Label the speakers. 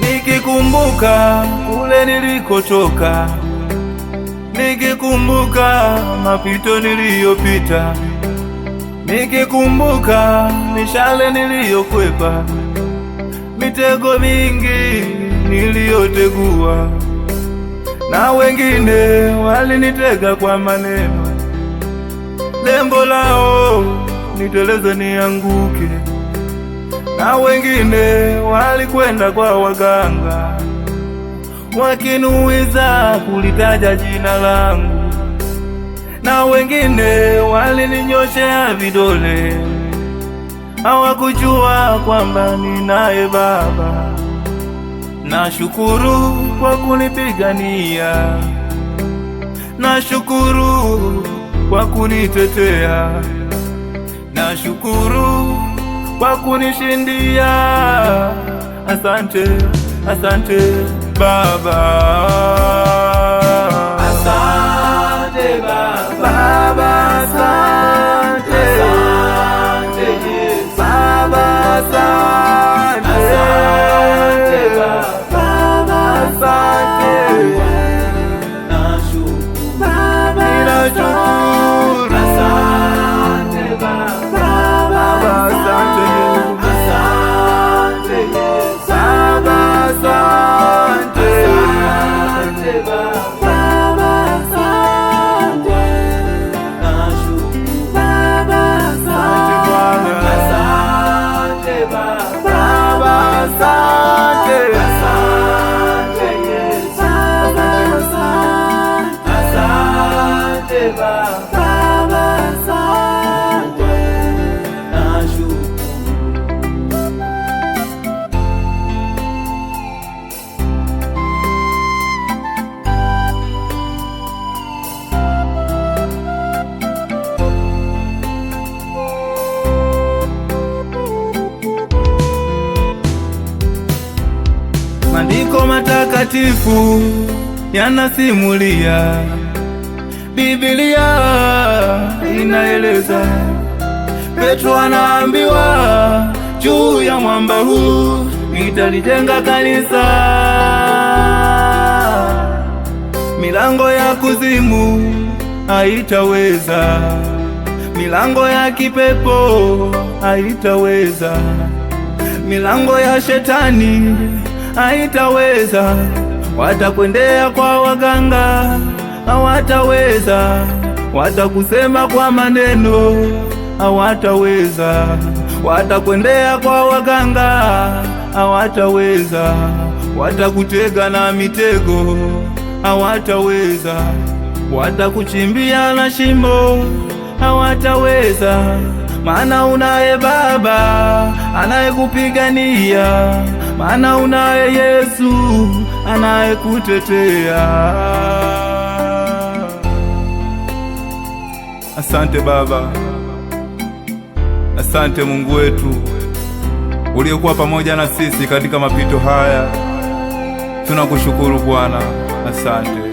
Speaker 1: Nikikumbuka kule nilikotoka, nikikumbuka mapito niliyopita, nikikumbuka mishale niliyokwepa, mitego mingi niliyotegua, na wengine walinitega kwa maneno, lengo lao niteleze nianguke, na wengine walikwenda kwa waganga wakinuiza kulitaja jina langu, na wengine walininyoshea vidole, hawakujua kwamba ninaye Baba. Nashukuru kwa kunipigania, nashukuru kwa kunitetea, nashukuru kwa kunishindia. Asante, asante Baba.
Speaker 2: Asante Baba.
Speaker 1: Baba, asante.
Speaker 2: Asante Yesu.
Speaker 1: Baba, asante.
Speaker 2: Asante Baba.
Speaker 1: Asante.
Speaker 2: Nashukuru.
Speaker 1: Ninashukuru.
Speaker 2: Asante Baba.
Speaker 1: Asante Yesu.
Speaker 2: Asante Yesu.
Speaker 1: Baba, asante.
Speaker 2: Asante Baba. Asante. Nashukuru.
Speaker 1: Asante Bwana.
Speaker 2: Asante Baba.
Speaker 1: Baba, asante.
Speaker 2: Asante Yesu. Asante Baba. Asante. Nashukuru.
Speaker 1: Maandiko matakatifu yanasimulia, Biblia inaeleza, Petro anaambiwa juu ya mwamba huu nitalijenga kanisa, milango ya kuzimu haitaweza, milango ya kipepo haitaweza, milango ya shetani haitaweza. Watakwendea kwa waganga hawataweza, watakusema kwa maneno hawataweza, watakwendea kwa waganga hawataweza, watakutega na mitego hawataweza, watakuchimbia na shimo hawataweza, maana unaye Baba anayekupigania, maana unaye Yesu anayekutetea. Asante Baba, asante Mungu wetu uliyekuwa pamoja na sisi katika mapito haya. Tunakushukuru Bwana, asante.